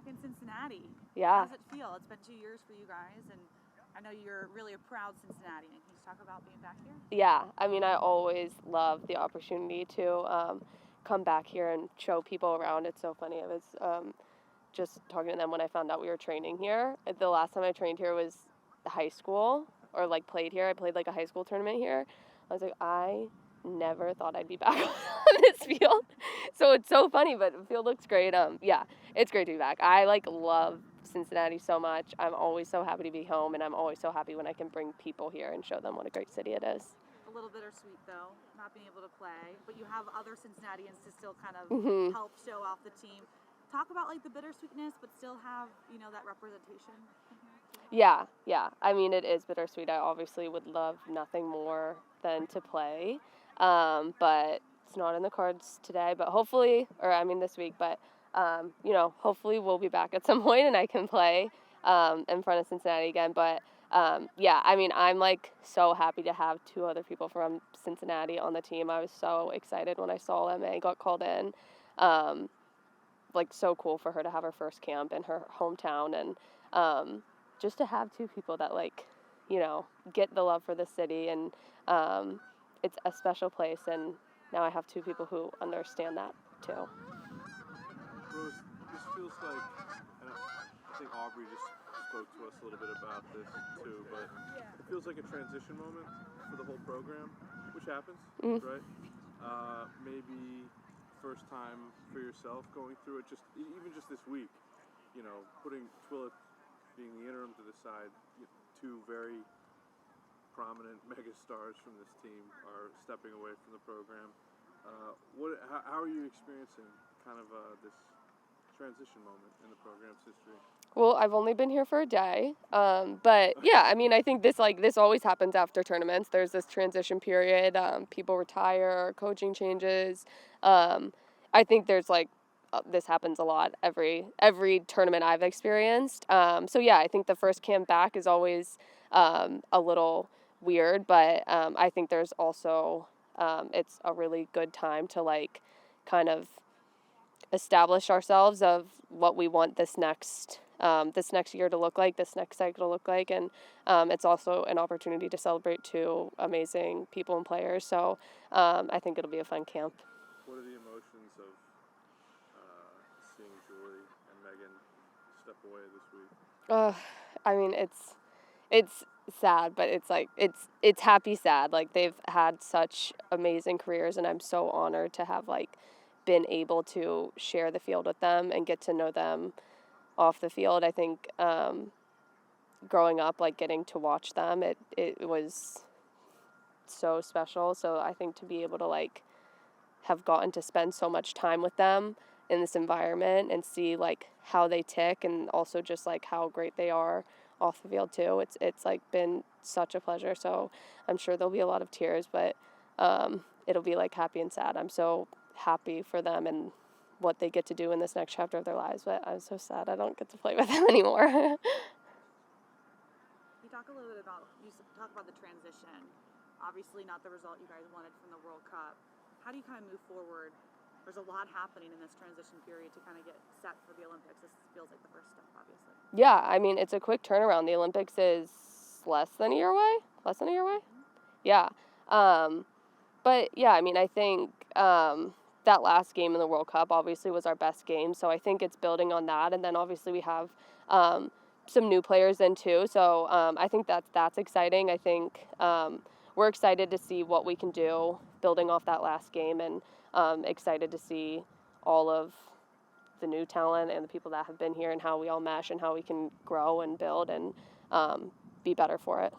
back in Cincinnati. Yeah. How does it feel? It's been 2 years for you guys, and I know you're really a proud Cincinnatian. Can you talk about being back here? Yeah, I mean, I always love the opportunity to come back here and show people around. It's so funny. I was just talking to them when I found out we were training here. The last time I trained here was high school, or like played here. I played like a high school tournament here. I was like, I never thought I'd be back on this field. So it's so funny, but the field looks great. Yeah, it's great to be back. I like love Cincinnati so much. I'm always so happy to be home, and I'm always so happy when I can bring people here and show them what a great city it is. A little bittersweet though, not being able to play, but you have other Cincinnatians to still kind of help show off the team. Talk about like the bittersweetness, but still have, you know, that representation. Yeah. I mean, it is bittersweet. I obviously would love nothing more than to play, but it's not in the cards today. But hopefully, this week. But hopefully we'll be back at some point and I can play in front of Cincinnati again. But yeah, I mean, I'm like so happy to have two other people from Cincinnati on the team. I was so excited when I saw Emma got called in. Like so cool for her to have her first camp in her hometown, and just to have two people that like, you know, get the love for the city, and it's a special place, and now I have two people who understand that too. Rose, this feels like, and I think Aubrey just spoke to us a little bit about this too, but it feels like a transition moment for the whole program, which happens, right? Maybe first time for yourself going through it, even just this week, you know, putting Twillith being the interim to the side, two very prominent mega stars from this team are stepping away from the program. How are you experiencing kind of this transition moment in the program's history? Well, I've only been here for a day, but yeah, I mean, I think this always happens after tournaments. There's this transition period. People retire, coaching changes. I think there's this happens a lot every tournament I've experienced. So yeah, I think the first camp back is always a little weird, but I think there's also it's a really good time to like kind of establish ourselves of what we want this next year to look like, this next cycle to look like, and it's also an opportunity to celebrate two amazing people and players. So I think it'll be a fun camp. What are the emotions of seeing Julie and Megan step away this week? I mean, it's sad, but it's happy sad. Like, they've had such amazing careers, and I'm so honored to have been able to share the field with them and get to know them off the field. I think growing up, getting to watch them, it was so special. So I think to be able to have gotten to spend so much time with them in this environment and see how they tick, and also just how great they are off the field too. It's been such a pleasure. So I'm sure there'll be a lot of tears, but it'll be happy and sad. I'm so happy for them and what they get to do in this next chapter of their lives, but I'm so sad I don't get to play with them anymore. You talk about the transition. Obviously not the result you guys wanted from the World Cup. How do you kind of move forward? There's a lot happening in this transition period to kind of get set for the Olympics. This feels like the first step, obviously. Yeah, I mean, it's a quick turnaround. The Olympics is less than a year away. Yeah. But yeah, I mean, I think that last game in the World Cup obviously was our best game. So I think it's building on that. And then obviously we have some new players in too. So I think that's exciting. I think we're excited to see what we can do building off that last game, and excited to see all of the new talent and the people that have been here and how we all mesh and how we can grow and build and be better for it.